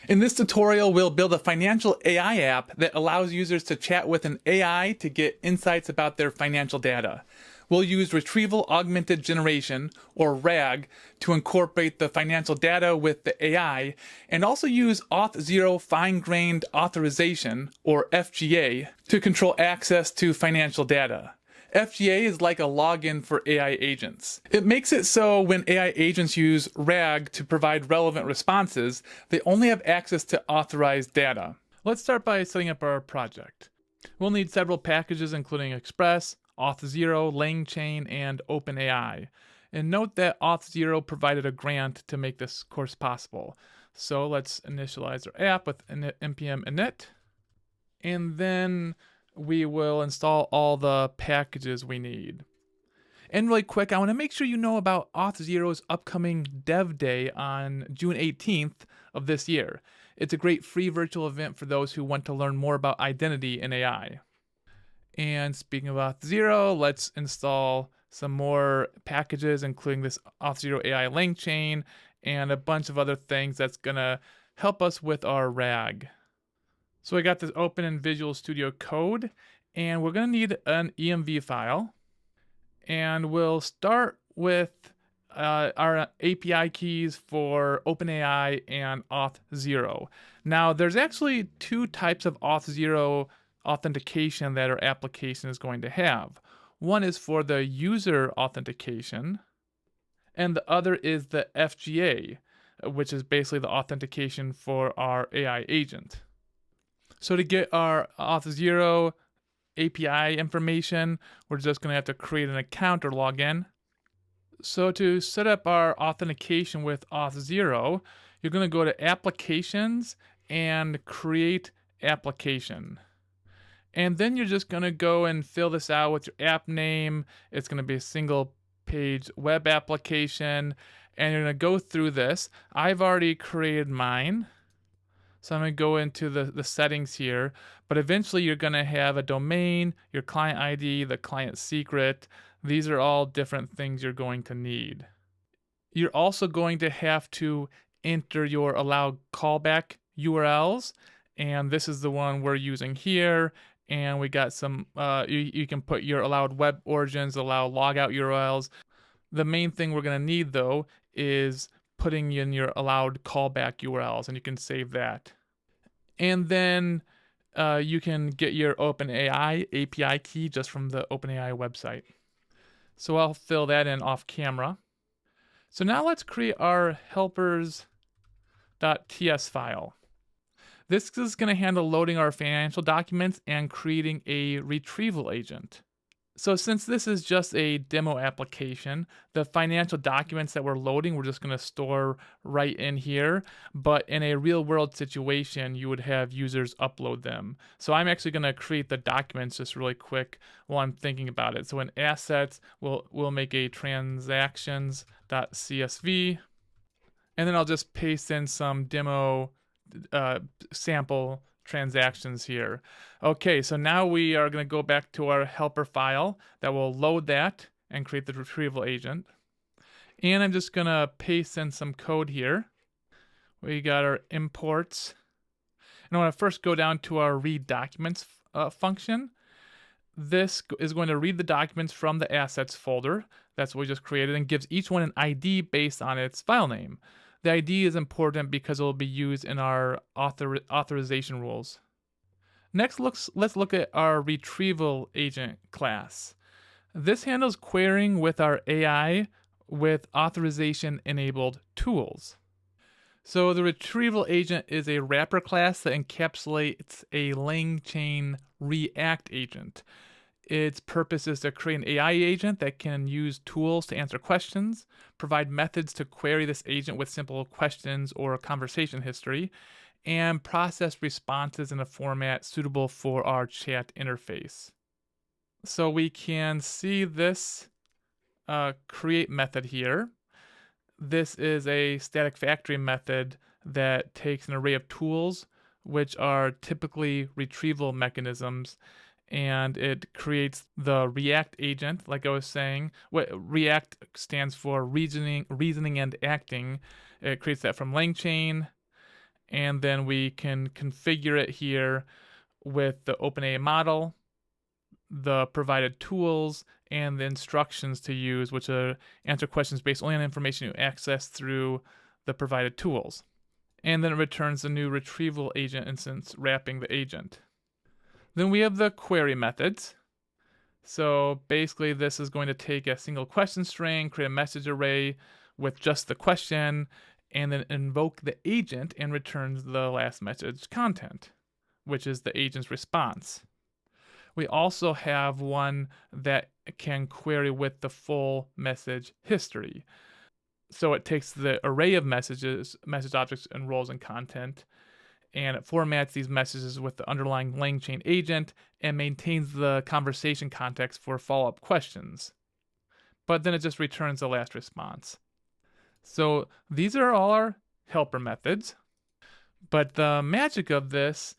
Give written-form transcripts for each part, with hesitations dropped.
In this tutorial, we'll build a financial AI app that allows users to chat with an AI to get insights about their financial data. We'll use Retrieval Augmented Generation, or RAG, to incorporate the financial data with the AI, and also use Auth0 Fine-Grained Authorization, or FGA, to control access to financial data. FGA is like a login for AI agents. It makes it so when AI agents use RAG to provide relevant responses, they only have access to authorized data. Let's start by setting up our project. We'll need several packages including Express, Auth0, LangChain, and OpenAI. And note that Auth0 provided a grant to make this course possible. So let's initialize our app with npm init, and then we will install all the packages we need. And really quick, I want to make sure you know about Auth0's upcoming Dev Day on June 18th of this year. It's a great free virtual event for those who want to learn more about identity in AI. And speaking of Auth0, let's install some more packages, including this Auth0 AI LangChain and a bunch of other things that's going to help us with our RAG. So I got this open in Visual Studio Code, and we're going to need an env file. And we'll start with our API keys for OpenAI and Auth0. Now, there's actually two types of Auth0 authentication that our application is going to have. One is for the user authentication, and the other is the FGA, which is basically the authentication for our AI agent. So to get our Auth0 API information, we're just going to have to create an account or log in. So to set up our authentication with Auth0, you're going to go to Applications and Create Application. And then you're just going to go and fill this out with your app name. It's going to be a single page web application, and you're going to go through this. I've already created mine. So I'm going to go into the settings here, but eventually you're going to have a domain, your client ID, the client secret. These are all different things you're going to need. You're also going to have to enter your allowed callback URLs, and this is the one we're using here. And we got some, you can put your allowed web origins, allow logout URLs. The main thing we're going to need though is putting in your allowed callback URLs, and you can save that. And then you can get your OpenAI API key just from the OpenAI website. So I'll fill that in off camera. So now let's create our helpers.ts file. This is going to handle loading our financial documents and creating a retrieval agent. So since this is just a demo application, the financial documents that we're loading, we're just going to store right in here. But in a real world situation, you would have users upload them. So I'm actually going to create the documents just really quick while I'm thinking about it. So in assets, we'll make a transactions.csv. And then I'll just paste in some demo sample transactions here. Okay, so now we are going to go back to our helper file that will load that and create the retrieval agent. And I'm just going to paste in some code here. We got our imports. And I want to first go down to our read documents function. This is going to read the documents from the assets folder. That's what we just created, and gives each one an ID based on its file name. The ID is important because it will be used in our authorization rules. Next, let's look at our retrieval agent class. This handles querying with our AI with authorization enabled tools. So the retrieval agent is a wrapper class that encapsulates a LangChain React agent. Its purpose is to create an AI agent that can use tools to answer questions, provide methods to query this agent with simple questions or conversation history, and process responses in a format suitable for our chat interface. So we can see this create method here. This is a static factory method that takes an array of tools, which are typically retrieval mechanisms, and it creates the React agent, like I was saying. What React stands for reasoning and acting. It creates that from LangChain, and then we can configure it here with the OpenAI model, the provided tools, and the instructions to use, which are answer questions based only on information you access through the provided tools. And then it returns a new retrieval agent instance wrapping the agent. Then we have the query methods. So basically this is going to take a single question string, create a message array with just the question, and then invoke the agent and returns the last message content, which is the agent's response. We also have one that can query with the full message history. So it takes the array of messages, message objects, and roles and content, and it formats these messages with the underlying LangChain agent and maintains the conversation context for follow-up questions. But then it just returns the last response. So these are all our helper methods. But the magic of this,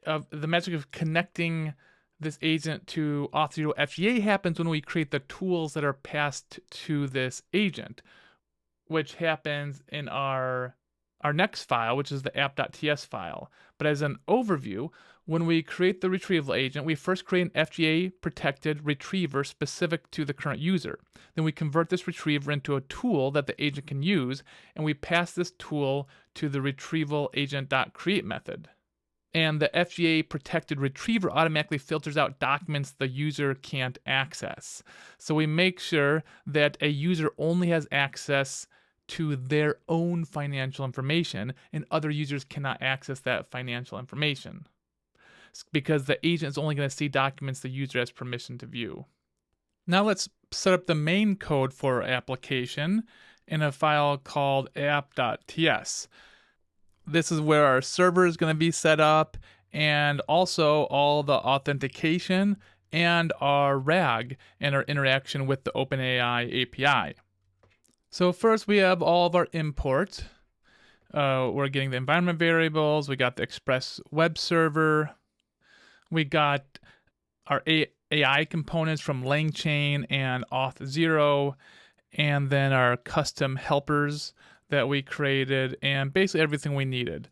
the magic of connecting this agent to Auth0 FGA happens when we create the tools that are passed to this agent, which happens in our next file, which is the app.ts file. But as an overview, when we create the retrieval agent, we first create an FGA protected retriever specific to the current user. Then we convert this retriever into a tool that the agent can use, and we pass this tool to the retrieval agent.create method. And the FGA protected retriever automatically filters out documents the user can't access. So we make sure that a user only has access to their own financial information, and other users cannot access that financial information, because the agent is only going to see documents the user has permission to view. Now let's set up the main code for our application in a file called app.ts. This is where our server is going to be set up, and also all the authentication and our RAG and our interaction with the OpenAI API. So first we have all of our imports. We're getting the environment variables, we got the Express web server, we got our AI components from LangChain and Auth0, and then our custom helpers that we created, and basically everything we needed.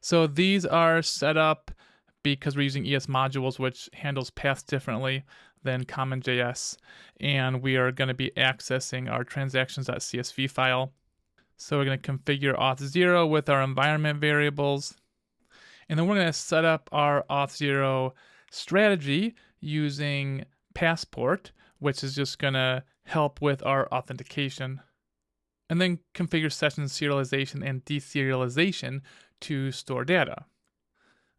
So these are set up because we're using ES modules, which handles paths differently than CommonJS, and we are going to be accessing our transactions.csv file. So we're going to configure Auth0 with our environment variables, and then we're going to set up our Auth0 strategy using Passport, which is just going to help with our authentication, and then configure session serialization and deserialization to store data.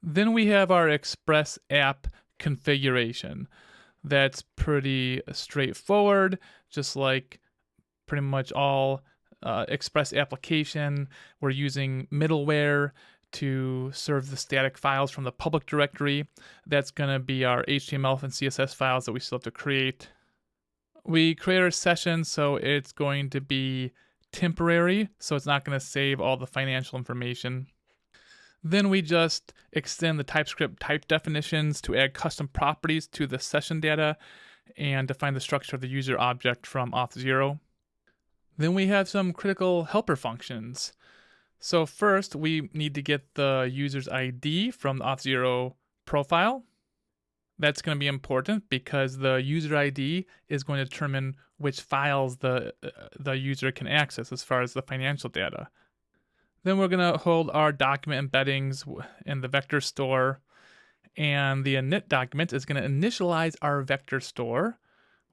Then we have our Express app configuration. That's pretty straightforward, just like pretty much all Express application. We're using middleware to serve the static files from the public directory. That's going to be our HTML and CSS files that we still have to create. We create our session, so it's going to be temporary, so it's not going to save all the financial information. Then we just extend the TypeScript type definitions to add custom properties to the session data and define the structure of the user object from Auth0. Then we have some critical helper functions. So first, we need to get the user's ID from the Auth0 profile. That's going to be important because the user ID is going to determine which files the user can access as far as the financial data. Then we're going to hold our document embeddings in the vector store, and the init document is going to initialize our vector store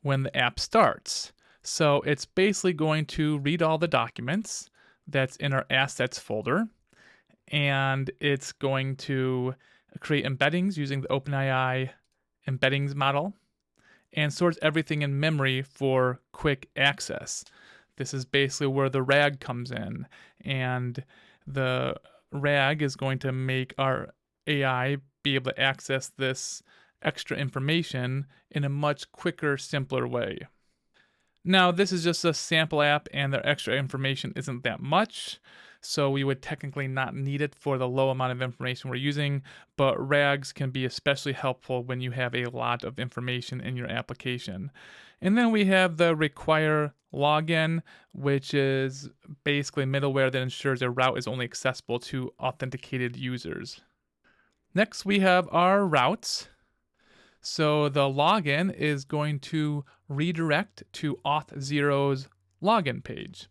when the app starts. So it's basically going to read all the documents that's in our assets folder, and it's going to create embeddings using the OpenAI embeddings model and stores everything in memory for quick access. This is basically where the RAG comes in, and the RAG is going to make our AI be able to access this extra information in a much quicker, simpler way. Now, this is just a sample app, and their extra information isn't that much, so we would technically not need it for the low amount of information we're using, but RAGs can be especially helpful when you have a lot of information in your application. And then we have the require login, which is basically middleware that ensures a route is only accessible to authenticated users. Next, we have our routes. So the login is going to redirect to Auth0's login page.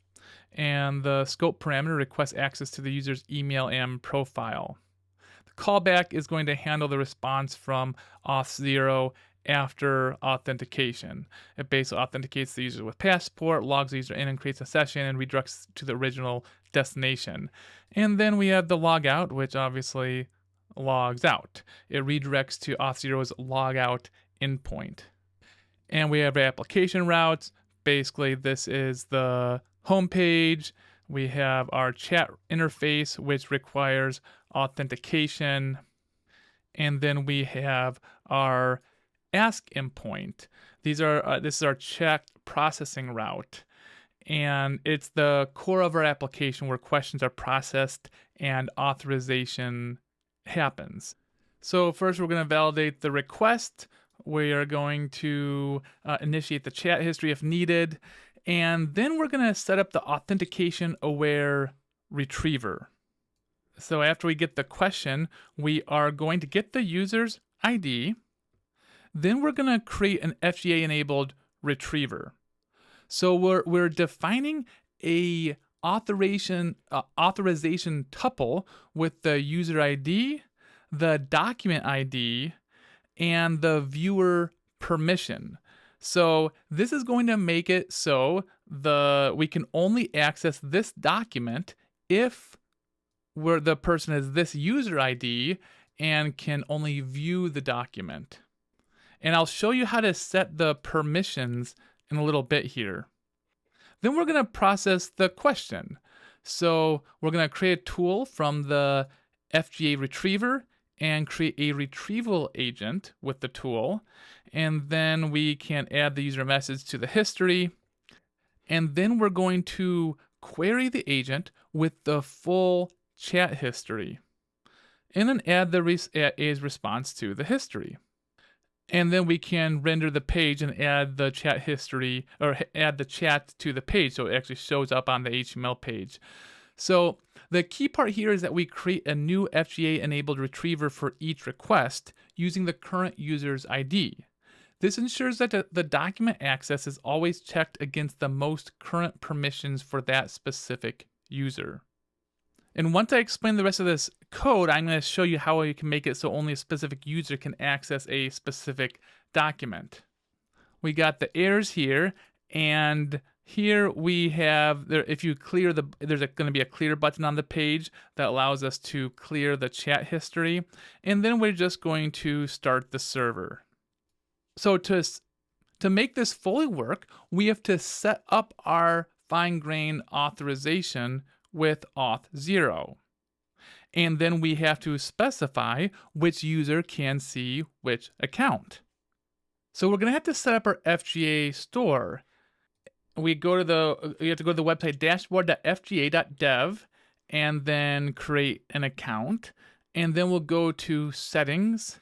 And the scope parameter requests access to the user's email and profile. The callback is going to handle the response from Auth0 after authentication. It basically authenticates the user with passport, logs the user in and creates a session, and redirects to the original destination. And then we have the logout, which obviously logs out. It redirects to Auth0's logout endpoint. And we have application routes. Basically, this is the home page. We have our chat interface, which requires authentication. And then we have our ask endpoint. This is our chat processing route. And it's the core of our application where questions are processed and authorization happens. So first we're going to validate the request. We are going to initiate the chat history if needed. And then we're going to set up the authentication aware retriever. So after we get the question, we are going to get the user's ID. Then we're going to create an FGA enabled retriever. So we're defining a authorization tuple with the user ID, the document ID, and the viewer permission. So this is going to make it so we can only access this document if the person has this user ID and can only view the document. And I'll show you how to set the permissions in a little bit here. Then we're going to process the question. So we're going to create a tool from the FGA retriever and create a retrieval agent with the tool. And then we can add the user message to the history. And then we're going to query the agent with the full chat history. And then add the response to the history. And then we can render the page and add the chat history, or add the chat to the page so it actually shows up on the HTML page. So the key part here is that we create a new FGA-enabled retriever for each request using the current user's ID. This ensures that the document access is always checked against the most current permissions for that specific user. And once I explain the rest of this code, I'm going to show you how you can make it so only a specific user can access a specific document. We got the errors here, and here we have, if you clear there's going to be a clear button on the page that allows us to clear the chat history, and then we're just going to start the server. So to make this fully work, we have to set up our fine-grained authorization with Auth0. And then we have to specify which user can see which account. So we're going to have to set up our FGA store. We have to go to the website dashboard.fga.dev and then create an account. And then we'll go to settings.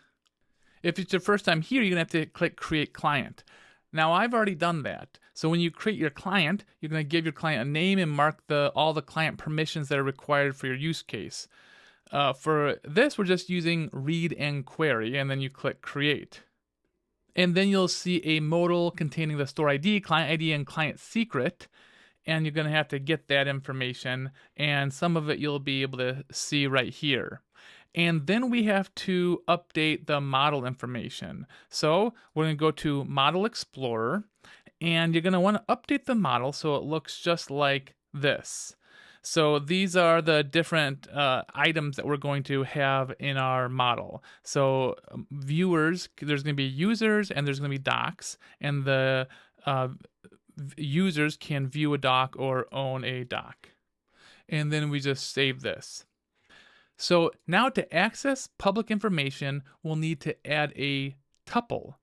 If it's your first time here, you're going to have to click create client. Now I've already done that. So when you create your client, you're going to give your client a name and mark all the client permissions that are required for your use case. For this, we're just using read and query, and then you click create. And then you'll see a modal containing the store ID, client ID, and client secret. And you're going to have to get that information, and some of it you'll be able to see right here. And then we have to update the model information. So we're going to go to Model Explorer, and you're going to want to update the model so it looks just like this. So these are the different items that we're going to have in our model. So viewers, there's going to be users and there's going to be docs, and the users can view a doc or own a doc. And then we just save this. So now to access public information, we'll need to add a tuple.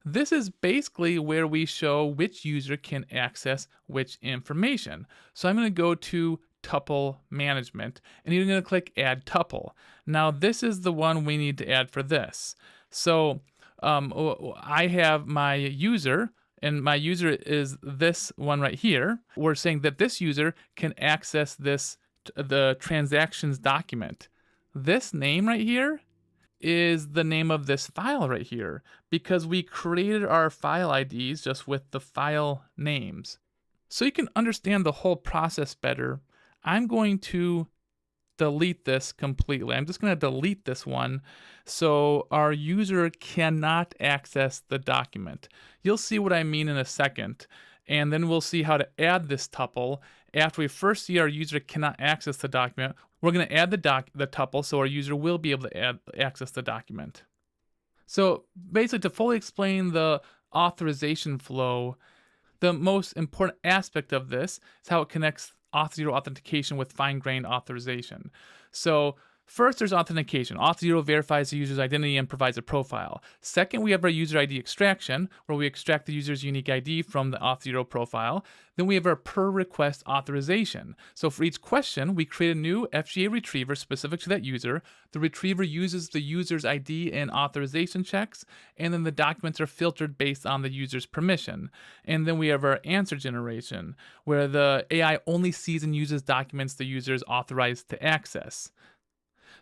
This is basically where we show which user can access which information. So I'm going to go to tuple management, and you're going to click add tuple. Now this is the one we need to add for this. So I have my user, and my user is this one right here. We're saying that this user can access the transactions document. This name right here is the name of this file right here, because we created our file IDs just with the file names. So you can understand the whole process better, I'm going to delete this completely. I'm just going to delete this one so our user cannot access the document. You'll see what I mean in a second, and then we'll see how to add this tuple. After we first see our user cannot access the document, we're going to add the tuple so our user will be able to access the document. So basically, to fully explain the authorization flow, the most important aspect of this is how it connects Auth0 authentication with fine-grained authorization. So first, there's authentication. Auth0 verifies the user's identity and provides a profile. Second, we have our user ID extraction, where we extract the user's unique ID from the Auth0 profile. Then we have our per request authorization. So for each question, we create a new FGA retriever specific to that user. The retriever uses the user's ID and authorization checks, and then the documents are filtered based on the user's permission. And then we have our answer generation, where the AI only sees and uses documents the user is authorized to access.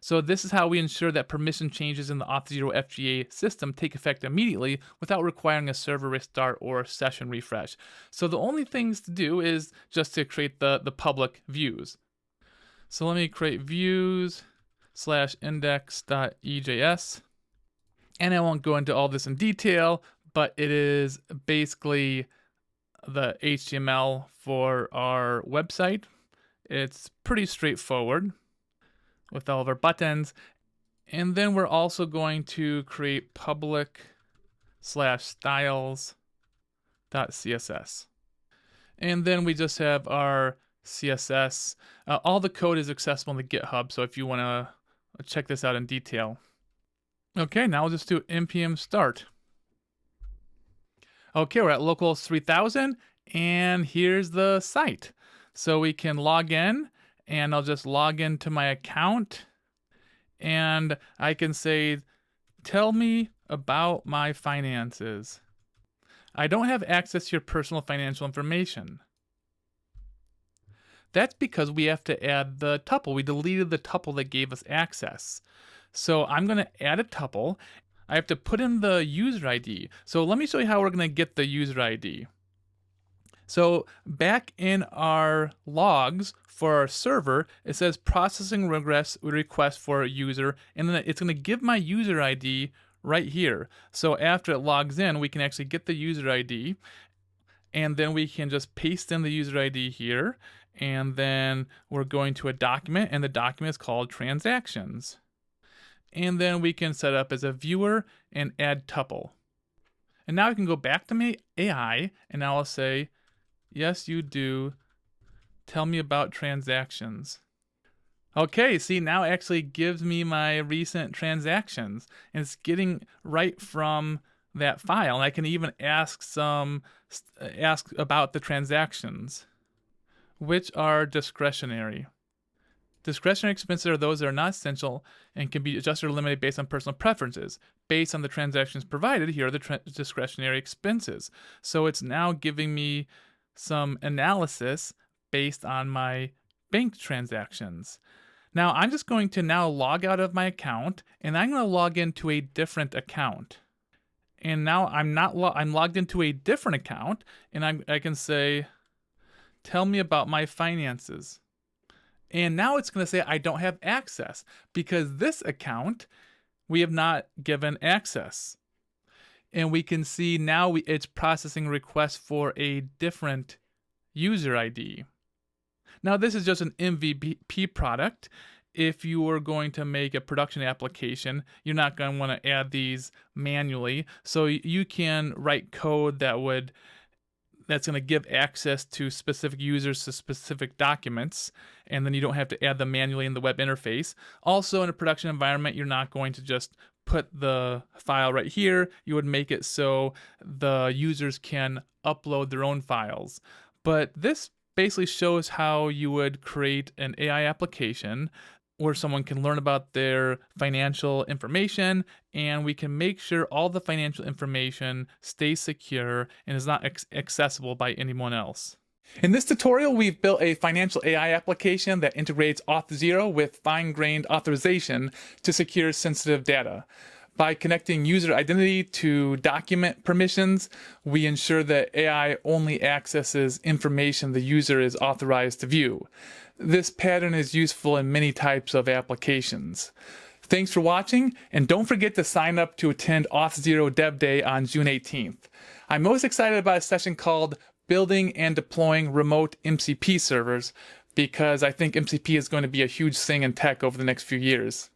So this is how we ensure that permission changes in the Auth0 FGA system take effect immediately without requiring a server restart or session refresh. So the only things to do is just to create the public views. So let me create views/index.ejs. And I won't go into all this in detail, but it is basically the HTML for our website. It's pretty straightforward with all of our buttons. And then we're also going to create public/styles.css. And then we just have our CSS. All the code is accessible in the GitHub, so if you want to check this out in detail. Okay, now we'll just do npm start. Okay, we're at localhost 3000, and here's the site. So we can log in, and I'll just log into my account, and I can say, tell me about my finances. I don't have access to your personal financial information. That's because we have to add the tuple. We deleted the tuple that gave us access. So I'm going to add a tuple. I have to put in the user ID. So let me show you how we're going to get the user ID. So back in our logs for our server, it says processing request for a user, and then it's going to give my user ID right here. So after it logs in, we can actually get the user ID, and then we can just paste in the user ID here, and then we're going to a document, and the document is called transactions. And then we can set up as a viewer and add tuple. And now I can go back to my AI, and now I'll say, yes, you do. Tell me about transactions. Okay, see, now it actually gives me my recent transactions, and it's getting right from that file. And I can even ask about the transactions, which are discretionary. Discretionary expenses are those that are not essential and can be adjusted or eliminated based on personal preferences. Based on the transactions provided, here are the discretionary expenses. So it's now giving me some analysis based on my bank transactions. Now I'm just going to now log out of my account, and I'm going to log into a different account. And now I'm logged into a different account, and I can say, tell me about my finances. And now it's going to say I don't have access because this account we have not given access. And we can see now it's processing requests for a different user ID. Now this is just an MVP product. If you are going to make a production application, you're not going to want to add these manually. So you can write code that's going to give access to specific users to specific documents, and then you don't have to add them manually in the web interface. Also, in a production environment, you're not going to just put the file right here. You would make it so the users can upload their own files. But this basically shows how you would create an AI application where someone can learn about their financial information, and we can make sure all the financial information stays secure and is not accessible by anyone else. In this tutorial, we've built a financial AI application that integrates Auth0 with fine-grained authorization to secure sensitive data. By connecting user identity to document permissions, we ensure that AI only accesses information the user is authorized to view. This pattern is useful in many types of applications. Thanks for watching, and don't forget to sign up to attend Auth0 Dev Day on June 18th. I'm most excited about a session called Building and Deploying Remote MCP Servers, because I think MCP is going to be a huge thing in tech over the next few years.